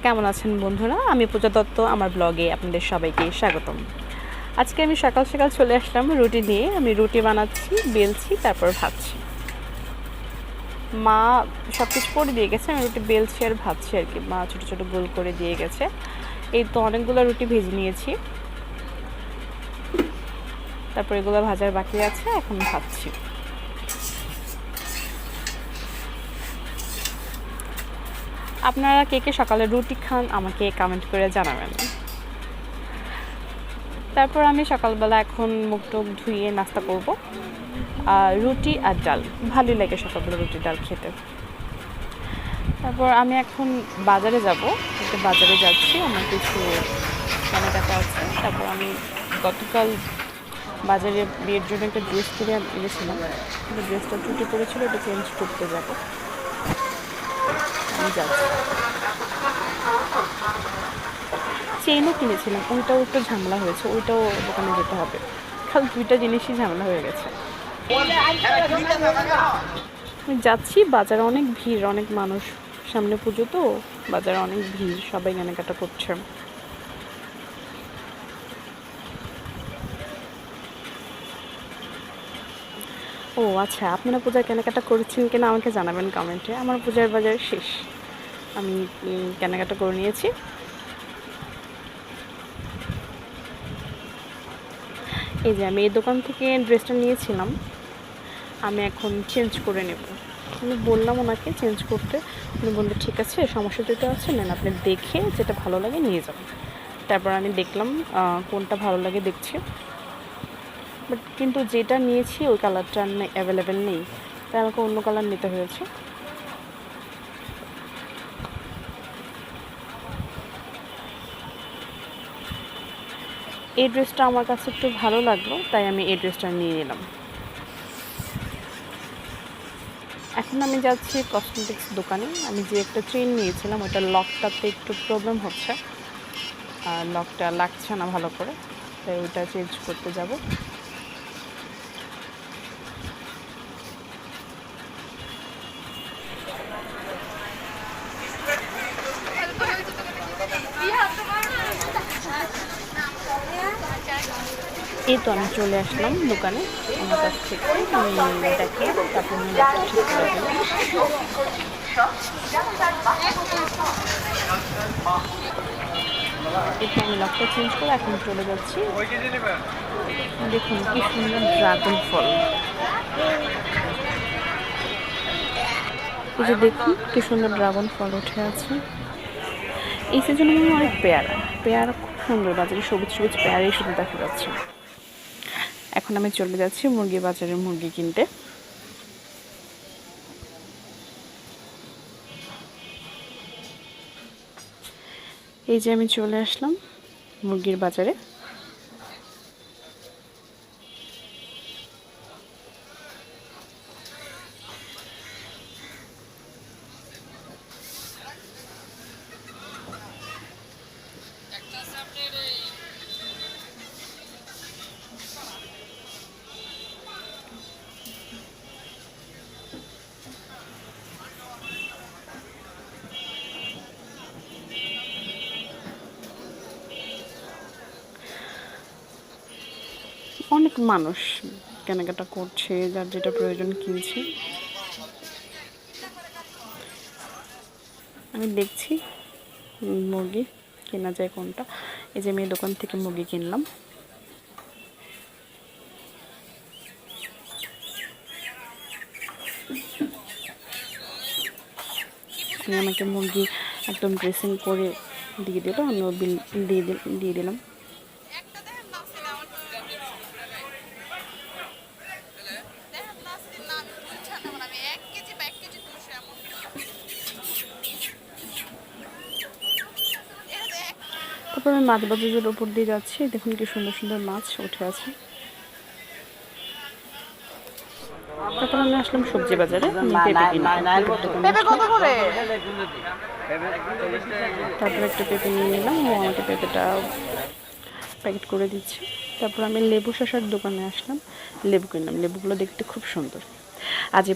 কেমন আছেন বন্ধুরা? আমি পূজা দত্ত, আমার ব্লগে আপনাদের সবাইকে স্বাগতম। আজকে আমি সকাল সকাল চলে আসলাম রুটি নিয়ে। আমি রুটি বানাচ্ছি, বেলছি, তারপর ভাজছি। মা সব কিছু করে দিয়ে গেছে, আমি রুটি বেলছি আর ভাজছি আর কি। মা ছোটো ছোটো গোল করে দিয়ে গেছে। এই তো অনেকগুলো রুটি ভেজে নিয়েছি, তারপর এগুলো ভাজার বাকি আছে, এখন ভাজছি। আপনারা কে কে সকালে রুটি খান আমাকে কমেন্ট করে জানাবেন। তারপর আমি সকালবেলা এখন মুখ টুক ধুয়ে নাস্তা করব, রুটি আর ডাল। ভালোই লাগে সকালবেলা রুটি ডাল খেতে। তারপর আমি এখন বাজারে যাব, একটু বাজারে যাচ্ছি, আমার কিছু কেনাকাটা আছে। তারপর আমি গতকাল বাজারে বিয়ের জন্য একটা ড্রেস কিনে এনেছিলাম, কিন্তু ড্রেসটা ত্রুটি পড়েছিল, ওটা চেঞ্জ করতে যাব। আমি যাচ্ছি। চেইনও কিনেছিলাম, ওইটাও একটু ঝামেলা হয়েছে, ওইটাও দোকানে যেতে হবে। খালি দুইটা জিনিসই ঝামেলা হয়ে গেছে। আমি যাচ্ছি, বাজারে অনেক ভিড়, অনেক মানুষ, সামনে পুজো তো, বাজারে অনেক ভিড়, সবাই কেনাকাটা করছে। ও আচ্ছা, আপনারা পূজার কেনাকাটা করেছেন কিনা আমাকে জানাবেন কমেন্টে। আমার পূজার বাজার শেষ, আমি কেনাকাটা করে নিয়েছি। এই যে আমি এই দোকান থেকে ড্রেসটা নিয়েছিলাম, আমি এখন চেঞ্জ করে নেব। আমি বললাম ওনাকে চেঞ্জ করতে, উনি বললো ঠিক আছে, সমস্যা যেটা আছে নেন, আপনি দেখে যেটা ভালো লাগে নিয়ে যাবেন। তারপর আমি দেখলাম কোনটা ভালো লাগে দেখছি, বাট কিন্তু যেটা নিয়েছি ওই কালারটা অ্যাভেলেবেল নেই, তাই আমাকে অন্য কালার নিতে হয়েছে। এই ড্রেসটা আমার কাছে একটু ভালো লাগলো, তাই আমি এই ড্রেসটা নিয়ে নিলাম। এখন আমি যাচ্ছি কসমেটিক্স দোকানে। আমি যে একটা চেইন নিয়েছিলাম, ওটা লকটাতে একটু প্রবলেম হচ্ছে, আর লকটা লাগছে না ভালো করে, তাই ওইটা চেঞ্জ করতে যাব। এই তো আমি চলে আসলাম দোকানে, আমার কাছ থেকে আমি দেখি, তারপর আমি ঠিক করে দিলাম। এরপর আমি লকটা চেঞ্জ করে এখন চলে যাচ্ছি। দেখুন কি সুন্দর ড্রাগন ফল, এই যে দেখুন কি সুন্দর ড্রাগন ফল উঠে আছে। এই সিজনে মনে হয় অনেক পেয়ারা, পেয়ারা খুব সুন্দর, বাজারে সবুজ সবুজ পেয়ারাই শুধু দেখা যাচ্ছে। এখন আমি চলে যাচ্ছি মুরগি বাজারে মুরগি কিনতে। এই যে আমি চলে আসলাম মুরগির বাজারে। অনেক মানুষ কেনাকাটা করছে, যার যেটা প্রয়োজন কিনছে। আমি দেখছি মুরগি কেনা যায় কোনটা। এই যে আমি দোকান থেকে মুরগি কিনলাম। আমাকে মুরগি একদম ড্রেসিং করে দিয়ে দিল, আমিও বিল দিয়ে দিলাম। তারপর আমি মাছ বাজারের উপর দিয়ে যাচ্ছি, দেখুন কি সুন্দর সুন্দর মাছ উঠে আছে। তারপর আমি আসলাম সবজি বাজারে, আমি পেঁপে কিনতে। তারপর একটা পেঁপে নিয়ে নিলাম, ও আমাকে পেঁপেটা প্যাকেট করে দিচ্ছে। তারপর আমি লেবু শসার দোকানে আসলাম, লেবু কিনলাম। লেবুগুলো দেখতে খুব সুন্দর। আজ